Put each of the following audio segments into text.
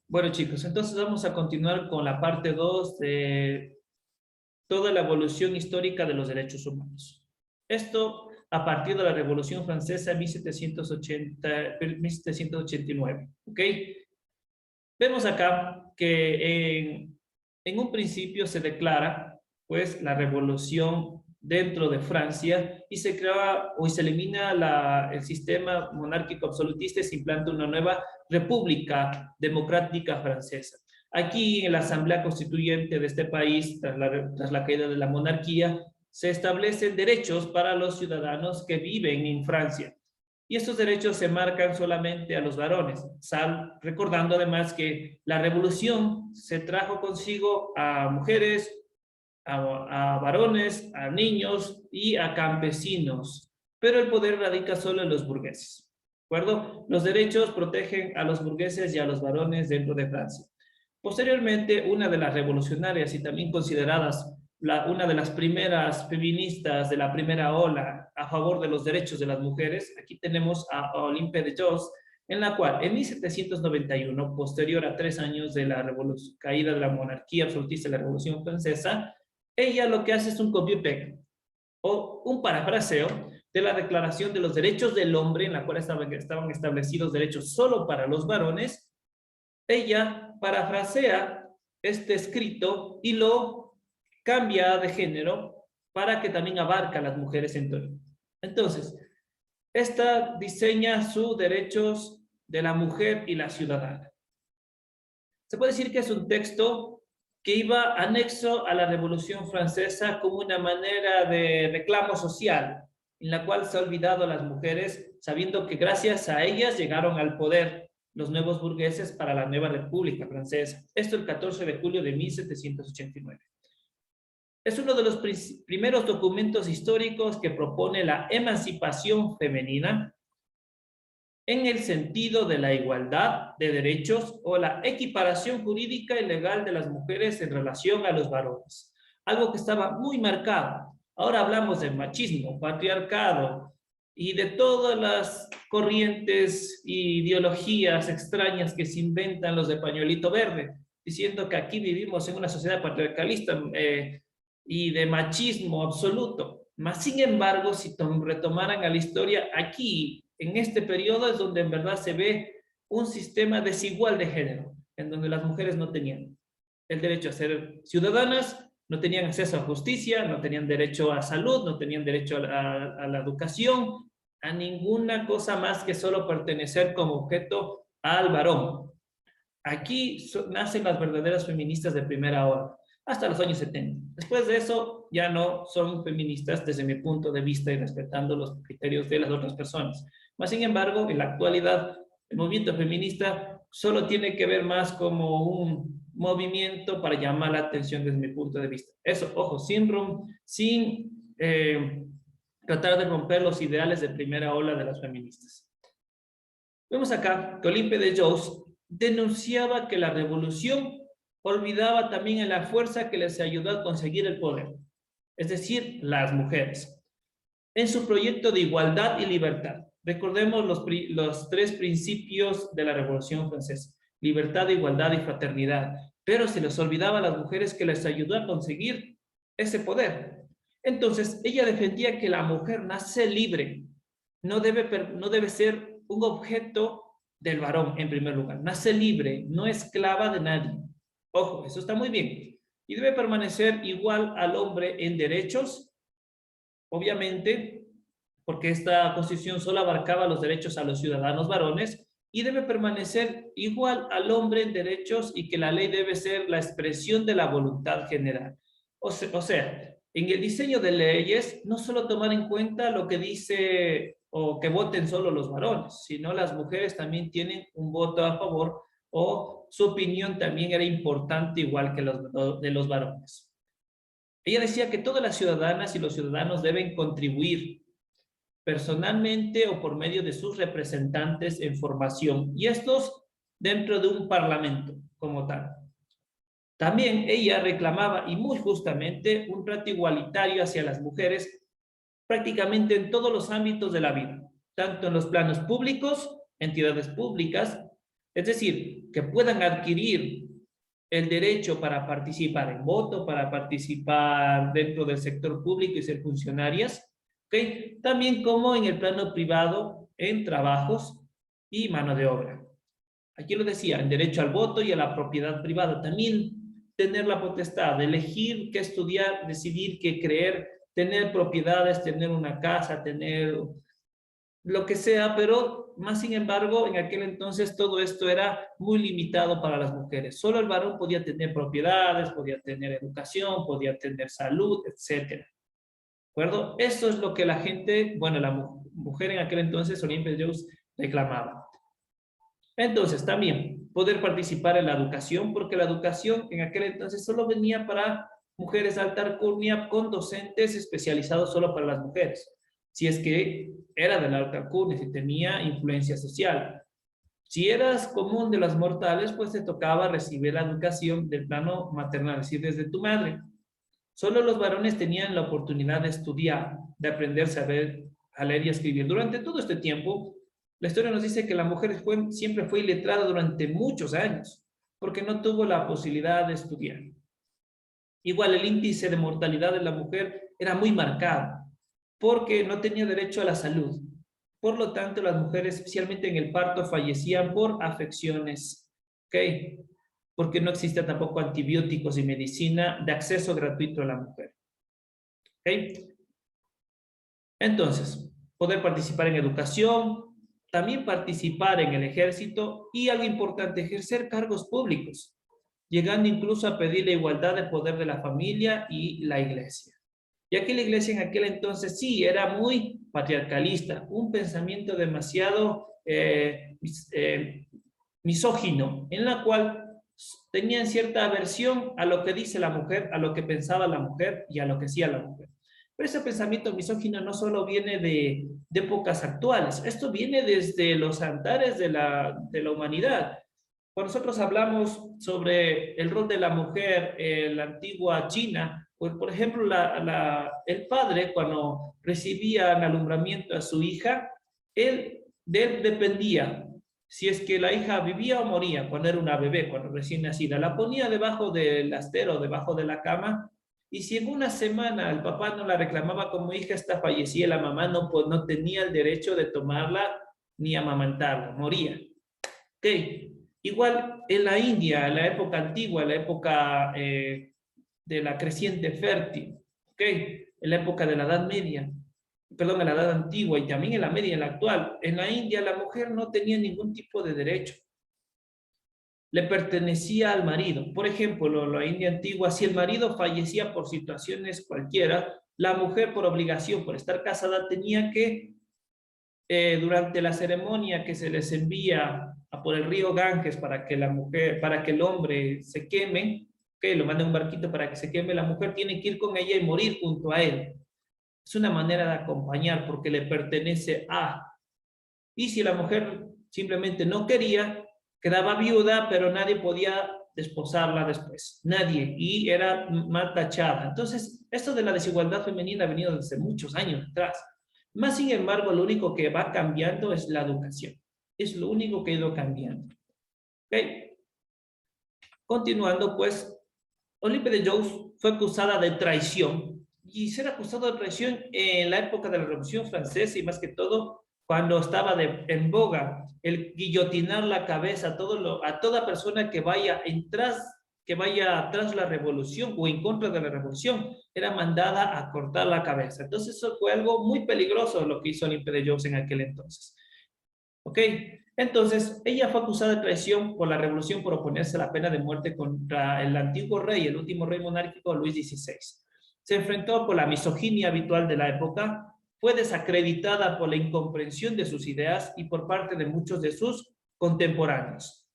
Bueno, chicos, entonces vamos a continuar con la parte 2 de toda la evolución histórica de los derechos humanos. Esto a partir de la Revolución Francesa en 1789, ¿ok? Vemos acá que en un principio se declara, pues, la revolución dentro de Francia y se crea o se elimina el sistema monárquico absolutista y se implanta una nueva república democrática francesa. Aquí en la Asamblea Constituyente de este país, tras la caída de la monarquía, se establecen derechos para los ciudadanos que viven en Francia. Y estos derechos se marcan solamente a los varones, recordando además que la revolución se trajo consigo a mujeres, a varones, a niños y a campesinos, pero el poder radica solo en los burgueses, ¿de acuerdo? Los derechos protegen a los burgueses y a los varones dentro de Francia. Posteriormente, una de las revolucionarias y también consideradas una de las primeras feministas de la primera ola a favor de los derechos de las mujeres, aquí tenemos a Olympe de Gouges, en la cual en 1791, posterior a 3 años de la caída de la monarquía absolutista y la Revolución Francesa, ella lo que hace es un copy-paste o un parafraseo de la Declaración de los Derechos del Hombre, en la cual estaban establecidos derechos solo para los varones. Ella parafrasea este escrito y lo cambia de género para que también abarque a las mujeres en todo. Entonces, esta diseña sus derechos de la mujer y la ciudadana. Se puede decir que es un texto que iba anexo a la Revolución Francesa como una manera de reclamo social, en la cual se ha olvidado a las mujeres, sabiendo que gracias a ellas llegaron al poder los nuevos burgueses para la nueva República Francesa. Esto el 14 de julio de 1789. Es uno de los primeros documentos históricos que propone la emancipación femenina en el sentido de la igualdad de derechos o la equiparación jurídica y legal de las mujeres en relación a los varones. Algo que estaba muy marcado. Ahora hablamos de machismo, patriarcado y de todas las corrientes e ideologías extrañas que se inventan los de pañuelito verde, diciendo que aquí vivimos en una sociedad patriarcalista y de machismo absoluto. Mas, sin embargo, si retomaran a la historia, aquí, en este periodo, es donde en verdad se ve un sistema desigual de género, en donde las mujeres no tenían el derecho a ser ciudadanas, no tenían acceso a justicia, no tenían derecho a salud, no tenían derecho a la educación, a ninguna cosa más que solo pertenecer como objeto al varón. Aquí nacen las verdaderas feministas de primera hora, hasta los años 70. Después de eso, ya no son feministas desde mi punto de vista y respetando los criterios de las otras personas. Mas, sin embargo, en la actualidad, el movimiento feminista solo tiene que ver más como un movimiento para llamar la atención desde mi punto de vista. Eso, ojo, sin tratar de romper los ideales de primera ola de las feministas. Vemos acá que Olympe de Gouges denunciaba que la revolución olvidaba también en la fuerza que les ayudó a conseguir el poder, es decir, las mujeres. En su proyecto de igualdad y libertad, recordemos los tres principios de la Revolución Francesa: libertad, igualdad y fraternidad, pero se les olvidaba a las mujeres que les ayudó a conseguir ese poder. Entonces, ella defendía que la mujer nace libre, no debe ser un objeto del varón en primer lugar, nace libre, no esclava de nadie. Ojo, eso está muy bien. Y debe permanecer igual al hombre en derechos, obviamente, porque esta constitución solo abarcaba los derechos a los ciudadanos varones, y debe permanecer igual al hombre en derechos y que la ley debe ser la expresión de la voluntad general. O sea, en el diseño de leyes, no solo tomar en cuenta lo que dice o que voten solo los varones, sino las mujeres también tienen un voto a favor o su opinión también era importante igual que los de los varones. Ella decía que todas las ciudadanas y los ciudadanos deben contribuir personalmente o por medio de sus representantes en formación, y estos dentro de un parlamento como tal. También ella reclamaba, y muy justamente, un trato igualitario hacia las mujeres prácticamente en todos los ámbitos de la vida, tanto en los planos públicos, entidades públicas, Es decir, que puedan adquirir el derecho para participar en voto, para participar dentro del sector público y ser funcionarias, ¿ok? También como en el plano privado, en trabajos y mano de obra. Aquí lo decía, el derecho al voto y a la propiedad privada. También tener la potestad de elegir qué estudiar, decidir qué creer, tener propiedades, tener una casa, tener lo que sea, pero más sin embargo, en aquel entonces todo esto era muy limitado para las mujeres. Solo el varón podía tener propiedades, podía tener educación, podía tener salud, etcétera. ¿De acuerdo? Eso es lo que la gente, bueno, la mujer en aquel entonces, Olympia Jones, reclamaba. Entonces, también poder participar en la educación, porque la educación en aquel entonces solo venía para mujeres de alta alcurnia con docentes especializados solo para las mujeres. Si es que era de la alta alcurnia, si tenía influencia social. Si eras común de las mortales, pues te tocaba recibir la educación del plano maternal, es decir, desde tu madre. Solo los varones tenían la oportunidad de estudiar, de aprender a leer y escribir. Durante todo este tiempo, la historia nos dice que la mujer siempre fue iletrada durante muchos años, porque no tuvo la posibilidad de estudiar. Igual el índice de mortalidad de la mujer era muy marcado, porque no tenía derecho a la salud. Por lo tanto, las mujeres, especialmente en el parto, fallecían por afecciones, ¿ok? Porque no existía tampoco antibióticos y medicina de acceso gratuito a la mujer, ¿ok? Entonces, poder participar en educación, también participar en el ejército y algo importante, ejercer cargos públicos, llegando incluso a pedir la igualdad de poder de la familia y la iglesia. Y aquí la iglesia en aquel entonces sí era muy patriarcalista, un pensamiento demasiado misógino, en la cual tenían cierta aversión a lo que dice la mujer, a lo que pensaba la mujer y a lo que hacía la mujer. Pero ese pensamiento misógino no solo viene de épocas actuales, esto viene desde los antares de la humanidad. Cuando nosotros hablamos sobre el rol de la mujer en la antigua China, pues por ejemplo, el padre cuando recibía en alumbramiento a su hija, de él dependía si es que la hija vivía o moría cuando era una bebé, cuando recién nacida. La ponía debajo del astero, debajo de la cama, y si en una semana el papá no la reclamaba como hija, esta fallecía, la mamá no, pues, no tenía el derecho de tomarla ni amamantarla, moría. Ok, igual en la India, en la época antigua, en la época de la creciente fértil, ok, en la época de la Edad Media, perdón, en la Edad Antigua y también en la media, en la actual, en la India la mujer no tenía ningún tipo de derecho, le pertenecía al marido. Por ejemplo, la India antigua, si el marido fallecía por situaciones cualquiera, la mujer por obligación, por estar casada, tenía que durante la ceremonia que se les envía a por el río Ganges para que la mujer, para que el hombre se queme, que lo manda un barquito para que se queme, la mujer tiene que ir con ella y morir junto a él. Es una manera de acompañar porque le pertenece a. Y si la mujer simplemente no quería, quedaba viuda, pero nadie podía desposarla después. Nadie. Y era mal tachada. Entonces, esto de la desigualdad femenina ha venido desde muchos años atrás. Más sin embargo, lo único que va cambiando es la educación. Es lo único que ha ido cambiando. ¿Okay? Continuando, pues, Olympe de Gouges fue acusada de traición. Y ser acusado de traición en la época de la Revolución Francesa y más que todo cuando estaba en boga el guillotinar la cabeza a toda persona que vaya tras la revolución o en contra de la revolución, era mandada a cortar la cabeza. Entonces eso fue algo muy peligroso lo que hizo Olympe de Gouges en aquel entonces. ¿Ok? Entonces, ella fue acusada de traición por la revolución por oponerse a la pena de muerte contra el antiguo rey, el último rey monárquico, Luis XVI. Se enfrentó con la misoginia habitual de la época, fue desacreditada por la incomprensión de sus ideas y por parte de muchos de sus contemporáneos.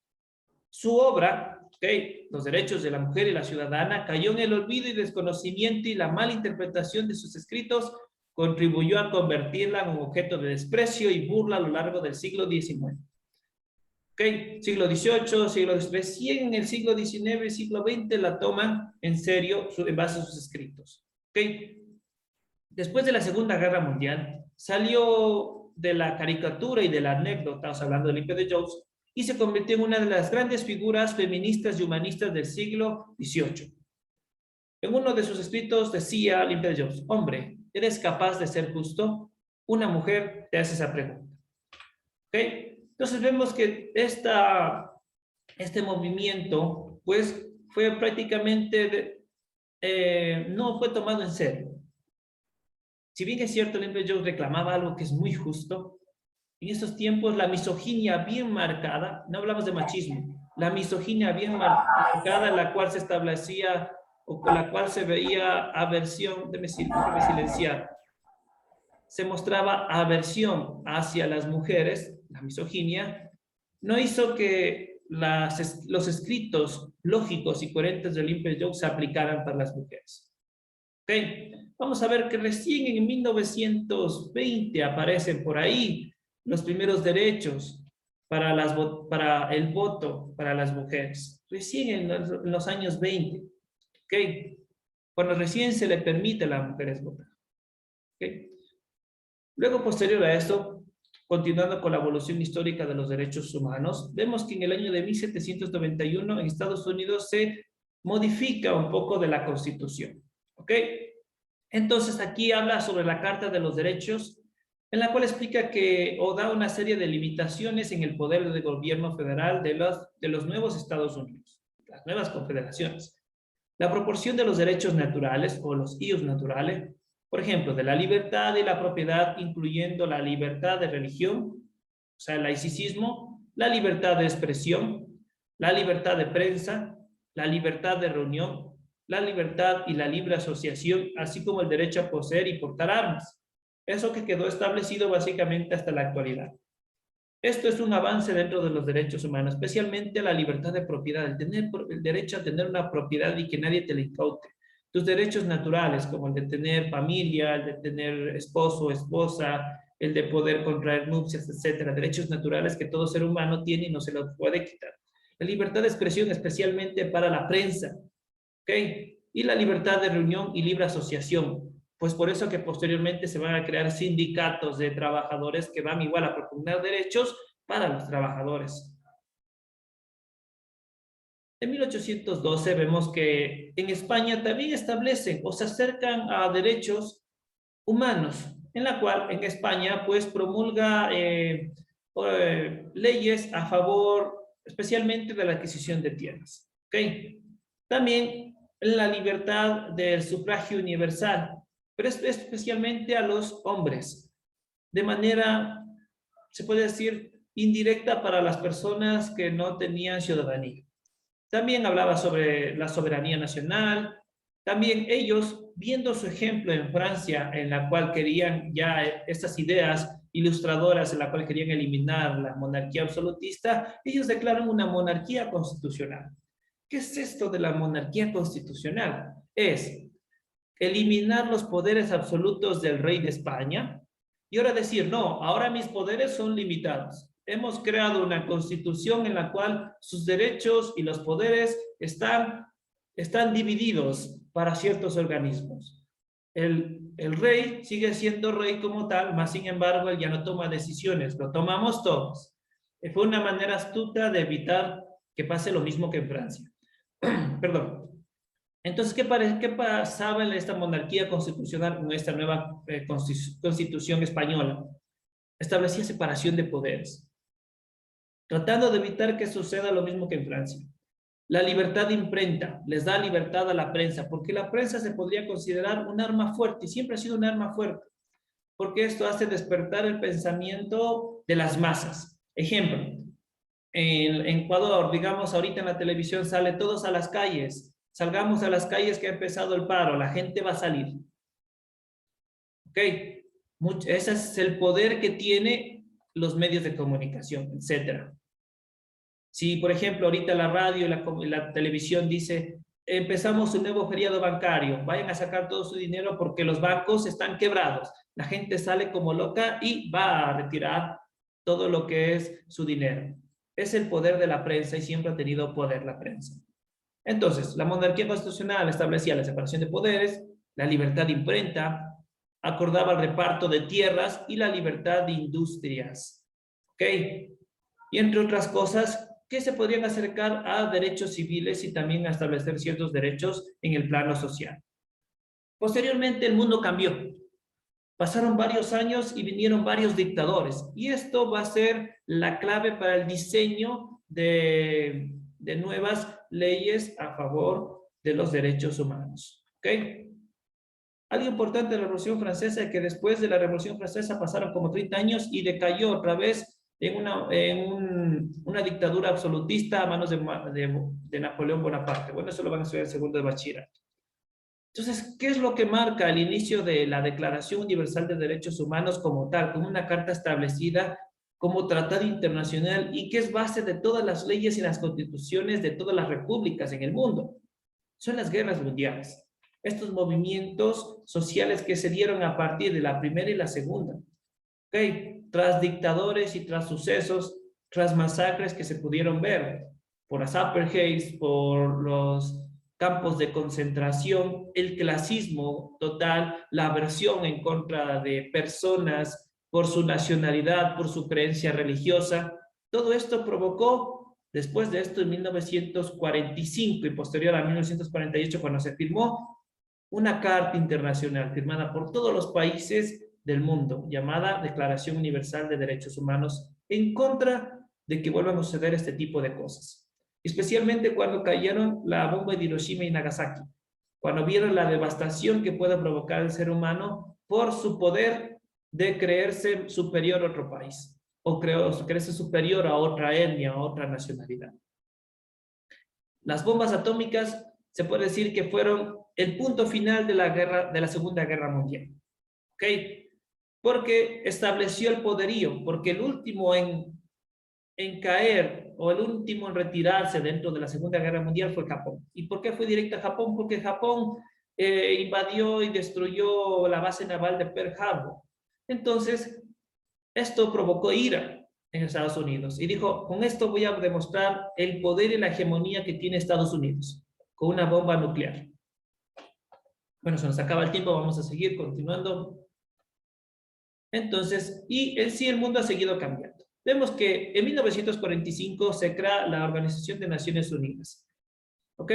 Su obra, ¿okay?, Los derechos de la mujer y la ciudadana, cayó en el olvido y desconocimiento y la mala interpretación de sus escritos contribuyó a convertirla en un objeto de desprecio y burla a lo largo del siglo XIX. ¿Okay? Siglo XVIII, siglo XIX, recién en el siglo XIX, siglo XX la toman en serio en base a sus escritos. ¿Okay? Después de la Segunda Guerra Mundial, salió de la caricatura y de la anécdota, hablando de Olympe de Gouges, y se convirtió en una de las grandes figuras feministas y humanistas del siglo XVIII. En uno de sus escritos decía Olympia Jones: hombre, ¿eres capaz de ser justo? Una mujer te hace esa pregunta. ¿Ok? Entonces vemos que este movimiento, pues, fue prácticamente, no fue tomado en serio. Si bien es cierto, Olympia Jones reclamaba algo que es muy justo, en estos tiempos la misoginia bien marcada, no hablamos de machismo, la misoginia bien marcada en la cual se establecía o con la cual se veía aversión, déjame silenciar, se mostraba aversión hacia las mujeres, la misoginia, no hizo que los escritos lógicos y coherentes de Olympia Jones se aplicaran para las mujeres. ¿Okay? Vamos a ver que recién en 1920 aparecen por ahí los primeros derechos para el voto para las mujeres. Recién en los años 20. ¿Okay? Cuando recién se le permite a las mujeres votar. ¿Okay? Luego, posterior a esto, continuando con la evolución histórica de los derechos humanos, vemos que en el año de 1791 en Estados Unidos se modifica un poco de la Constitución. ¿Ok? Entonces aquí habla sobre la Carta de los Derechos, en la cual explica que o da una serie de limitaciones en el poder de gobierno federal de los nuevos Estados Unidos, las nuevas confederaciones. La proporción de los derechos naturales o los ius naturales, por ejemplo, de la libertad y la propiedad, incluyendo la libertad de religión, o sea, el laicismo, la libertad de expresión, la libertad de prensa, la libertad de reunión, la libertad y la libre asociación, así como el derecho a poseer y portar armas. Eso que quedó establecido básicamente hasta la actualidad. Esto es un avance dentro de los derechos humanos, especialmente la libertad de propiedad, el derecho a tener una propiedad y que nadie te la incaute. Tus derechos naturales, como el de tener familia, el de tener esposo o esposa, el de poder contraer nupcias, etcétera. Derechos naturales que todo ser humano tiene y no se los puede quitar. La libertad de expresión, especialmente para la prensa, ¿ok? Y la libertad de reunión y libre asociación. Pues por eso que posteriormente se van a crear sindicatos de trabajadores que van igual a propugnar derechos para los trabajadores. En 1812 vemos que en España también establecen o se acercan a derechos humanos, en la cual en España pues promulga leyes a favor especialmente de la adquisición de tierras. ¿Okay? También la libertad del sufragio universal, pero especialmente a los hombres, de manera, se puede decir, indirecta para las personas que no tenían ciudadanía. También hablaba sobre la soberanía nacional. También ellos, viendo su ejemplo en Francia, en la cual querían ya estas ideas ilustradoras, en la cual querían eliminar la monarquía absolutista, ellos declaran una monarquía constitucional. ¿Qué es esto de la monarquía constitucional? Es eliminar los poderes absolutos del rey de España y ahora decir, no, ahora mis poderes son limitados. Hemos creado una constitución en la cual sus derechos y los poderes están divididos para ciertos organismos. El rey sigue siendo rey como tal, mas sin embargo él ya no toma decisiones, lo tomamos todos. Fue una manera astuta de evitar que pase lo mismo que en Francia. Perdón. Entonces, ¿qué pasaba en esta monarquía constitucional con esta nueva constitución española? Establecía separación de poderes, tratando de evitar que suceda lo mismo que en Francia. La libertad de imprenta les da libertad a la prensa, porque la prensa se podría considerar un arma fuerte, y siempre ha sido un arma fuerte, porque esto hace despertar el pensamiento de las masas. Ejemplo, en Ecuador, digamos, ahorita en la televisión sale todos a las calles, salgamos a las calles que ha empezado el paro, la gente va a salir. ¿Ok? Ese es el poder que tiene los medios de comunicación, etcétera. Si, por ejemplo, ahorita la radio y la televisión dice, empezamos un nuevo feriado bancario, vayan a sacar todo su dinero porque los bancos están quebrados. La gente sale como loca y va a retirar todo lo que es su dinero. Es el poder de la prensa y siempre ha tenido poder la prensa. Entonces, la monarquía constitucional establecía la separación de poderes, la libertad de imprenta, acordaba el reparto de tierras y la libertad de industrias. ¿Ok? y entre otras cosas que se podrían acercar a derechos civiles y también a establecer ciertos derechos en el plano social. Posteriormente el mundo cambió. Pasaron varios años y vinieron varios dictadores. Y esto va a ser la clave para el diseño de nuevas leyes a favor de los derechos humanos. ¿Ok? Algo importante de la Revolución Francesa es que después de la Revolución Francesa pasaron como 30 años y decayó otra vez en una dictadura absolutista a manos de Napoleón Bonaparte. Bueno, eso lo van a estudiar en segundo de bachillerato. Entonces, ¿qué es lo que marca el inicio de la Declaración Universal de Derechos Humanos como tal, como una carta establecida como tratado internacional y que es base de todas las leyes y las constituciones de todas las repúblicas en el mundo? Son las guerras mundiales. Estos movimientos sociales que se dieron a partir de la primera y la segunda. ¿Okay? Tras dictadores y tras sucesos, tras masacres que se pudieron ver por las apartheids, por los campos de concentración, el clasismo total, la aversión en contra de personas por su nacionalidad, por su creencia religiosa. Todo esto provocó, después de esto, en 1945 y posterior a 1948, cuando se firmó una carta internacional firmada por todos los países del mundo, llamada Declaración Universal de Derechos Humanos, en contra de que vuelvan a suceder este tipo de cosas. Especialmente cuando cayeron la bomba de Hiroshima y Nagasaki, cuando vieron la devastación que puede provocar el ser humano por su poder de creerse superior a otro país, o creerse superior a otra etnia, a otra nacionalidad. Las bombas atómicas se puede decir que fueron el punto final de la Segunda Guerra Mundial. ¿Ok? Porque estableció el poderío, porque el último en caer o el último en retirarse dentro de la Segunda Guerra Mundial fue Japón. ¿Y por qué fue directo a Japón? Porque Japón invadió y destruyó la base naval de Pearl Harbor. Entonces, esto provocó ira en Estados Unidos y dijo, con esto voy a demostrar el poder y la hegemonía que tiene Estados Unidos con una bomba nuclear. Bueno, se nos acaba el tiempo, vamos a seguir continuando. Entonces, el mundo ha seguido cambiando. Vemos que en 1945 se crea la Organización de Naciones Unidas. ¿Ok?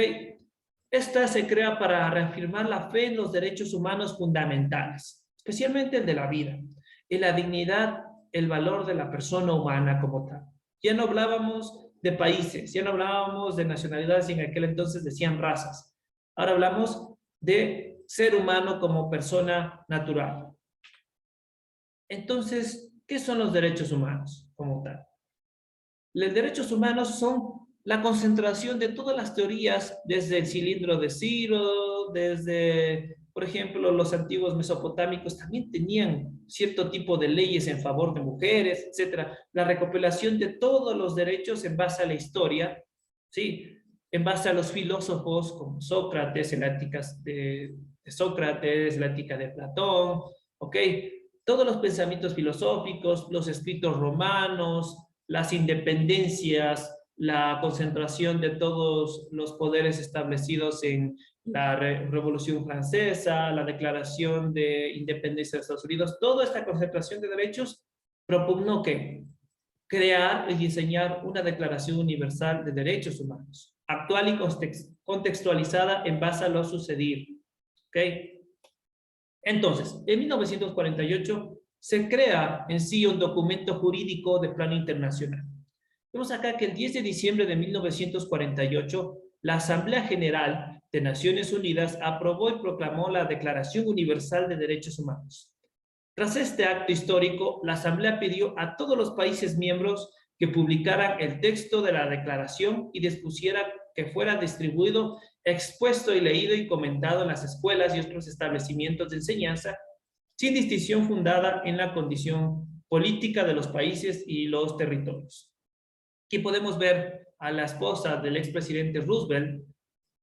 Esta se crea para reafirmar la fe en los derechos humanos fundamentales, especialmente el de la vida, en la dignidad, el valor de la persona humana como tal. Ya no hablábamos de países, ya no hablábamos de nacionalidades, y en aquel entonces decían razas. Ahora hablamos de ser humano como persona natural. Entonces, ¿qué son los derechos humanos como tal? Los derechos humanos son la concentración de todas las teorías, desde el cilindro de Ciro, desde, por ejemplo, los antiguos mesopotámicos también tenían cierto tipo de leyes en favor de mujeres, etcétera. La recopilación de todos los derechos en base a la historia, ¿sí? En base a los filósofos como Sócrates, en la ética de Sócrates, la ética de Platón, ¿ok? Todos los pensamientos filosóficos, los escritos romanos, las independencias, la concentración de todos los poderes establecidos en la Revolución Francesa, la Declaración de Independencia de Estados Unidos, toda esta concentración de derechos propugnó que crear y diseñar una Declaración Universal de Derechos Humanos, actual y contextualizada en base a lo sucedido. ¿Ok? Entonces, en 1948 se crea en sí un documento jurídico de plano internacional. Vemos acá que el 10 de diciembre de 1948, la Asamblea General de Naciones Unidas aprobó y proclamó la Declaración Universal de Derechos Humanos. Tras este acto histórico, la Asamblea pidió a todos los países miembros que publicaran el texto de la declaración y dispusiera que fuera distribuido, expuesto y leído y comentado en las escuelas y otros establecimientos de enseñanza, sin distinción fundada en la condición política de los países y los territorios. Aquí podemos ver a la esposa del expresidente Roosevelt,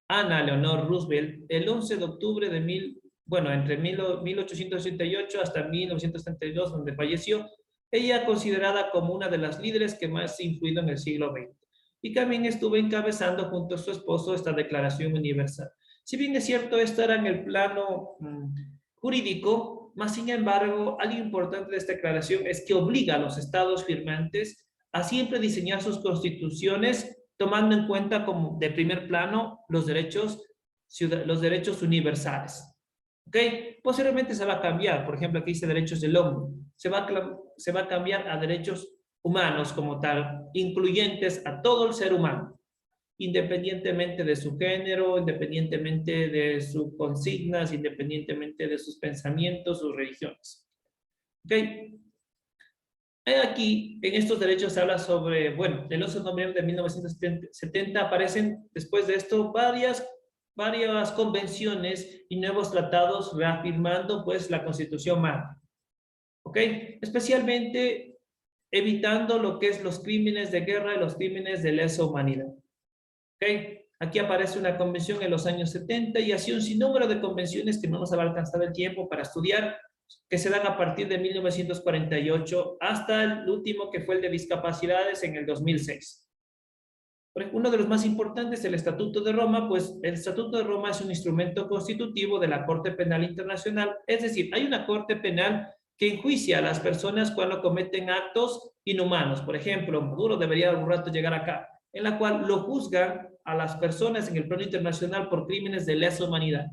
Ana Leonor Roosevelt, el 11 de octubre de entre 1888 hasta 1932, donde falleció, ella considerada como una de las líderes que más ha influido en el siglo XX. Y también estuvo encabezando junto a su esposo esta Declaración Universal. Si bien es cierto, esto era en el plano jurídico, más sin embargo, algo importante de esta declaración es que obliga a los estados firmantes a siempre diseñar sus constituciones tomando en cuenta como de primer plano los derechos universales. ¿Ok? Posteriormente se va a cambiar, por ejemplo, aquí dice derechos del hombre, se va a cambiar a derechos humanos como tal, incluyentes a todo el ser humano, independientemente de su género, independientemente de sus consignas, independientemente de sus pensamientos, sus religiones. ¿Ok? Aquí, en estos derechos se habla sobre, bueno, el 11 de noviembre de 1970 aparecen después de esto varias convenciones y nuevos tratados reafirmando pues la Constitución Madre. ¿Ok? Especialmente evitando lo que es los crímenes de guerra y los crímenes de lesa humanidad. ¿Ok? Aquí aparece una convención en los años 70 y así un sinnúmero de convenciones que no nos va a alcanzar el tiempo para estudiar, que se dan a partir de 1948 hasta el último que fue el de discapacidades en el 2006. Uno de los más importantes, el Estatuto de Roma, pues el Estatuto de Roma es un instrumento constitutivo de la Corte Penal Internacional, es decir, hay una Corte Penal que enjuicia a las personas cuando cometen actos inhumanos. Por ejemplo, Maduro debería algún rato llegar acá, en la cual lo juzgan a las personas en el plano internacional por crímenes de lesa humanidad.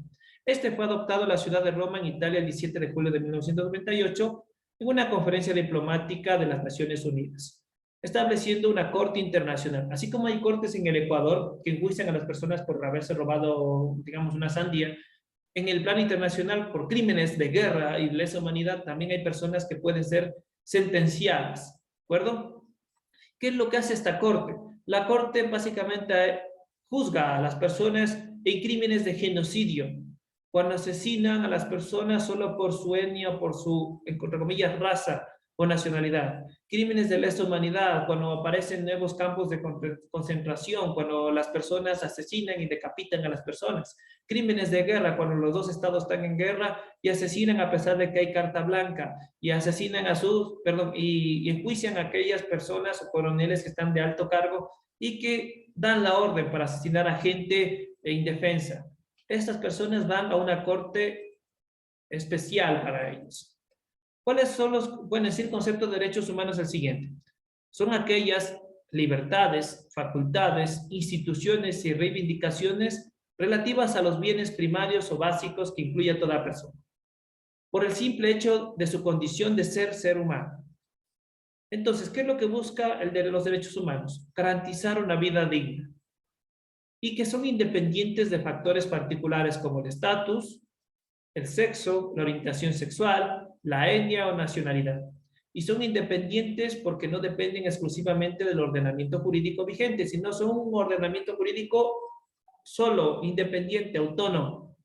Este fue adoptado en la ciudad de Roma, en Italia, el 17 de julio de 1998, en una conferencia diplomática de las Naciones Unidas, estableciendo una corte internacional. Así como hay cortes en el Ecuador que enjuician a las personas por haberse robado, digamos, una sandía, en el plano internacional por crímenes de guerra y lesa humanidad también hay personas que pueden ser sentenciadas. ¿De acuerdo? ¿Qué es lo que hace esta corte? La corte básicamente juzga a las personas en crímenes de genocidio, cuando asesinan a las personas solo por su etnia o por su, entre comillas, raza o nacionalidad. Crímenes de lesa humanidad, cuando aparecen nuevos campos de concentración, cuando las personas asesinan y decapitan a las personas. Crímenes de guerra, cuando los dos estados están en guerra y asesinan a pesar de que hay carta blanca, y asesinan a sus, perdón, y enjuician a aquellas personas o coroneles que están de alto cargo y que dan la orden para asesinar a gente indefensa. Estas personas van a una corte especial para ellos. ¿Cuáles son los, bueno, decir conceptos de derechos humanos? El siguiente. Son aquellas libertades, facultades, instituciones y reivindicaciones relativas a los bienes primarios o básicos que incluye a toda persona, por el simple hecho de su condición de ser humano. Entonces, ¿qué es lo que busca el de los derechos humanos? Garantizar una vida digna y que son independientes de factores particulares como el estatus, el sexo, la orientación sexual, la etnia o nacionalidad. Y son independientes porque no dependen exclusivamente del ordenamiento jurídico vigente, sino son un ordenamiento jurídico solo, independiente, autónomo.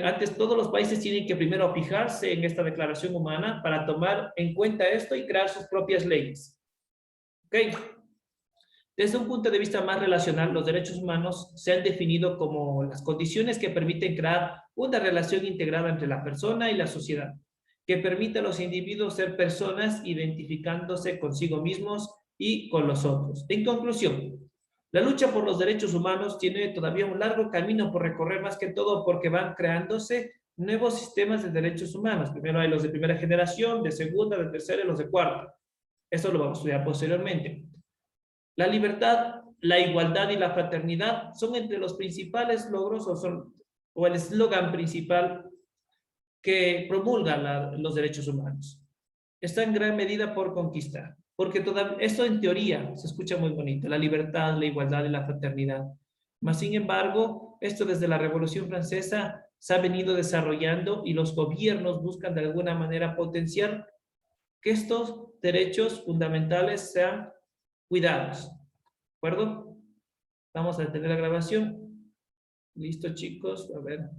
Antes todos los países tienen que primero fijarse en esta declaración humana para tomar en cuenta esto y crear sus propias leyes. ¿Ok? Desde un punto de vista más relacional, los derechos humanos se han definido como las condiciones que permiten crear una relación integrada entre la persona y la sociedad, que permite a los individuos ser personas identificándose consigo mismos y con los otros. En conclusión, la lucha por los derechos humanos tiene todavía un largo camino por recorrer, más que todo porque van creándose nuevos sistemas de derechos humanos. Primero hay los de primera generación, de segunda, de tercera y los de cuarta. Eso lo vamos a estudiar posteriormente. La libertad, la igualdad y la fraternidad son entre los principales logros o el eslogan principal que promulga los derechos humanos. Está en gran medida por conquistar, porque esto en teoría se escucha muy bonito, la libertad, la igualdad y la fraternidad. Mas, sin embargo, esto desde la Revolución Francesa se ha venido desarrollando y los gobiernos buscan de alguna manera potenciar que estos derechos fundamentales sean cuidados. ¿De acuerdo? Vamos a detener la grabación. Listo, chicos. A ver.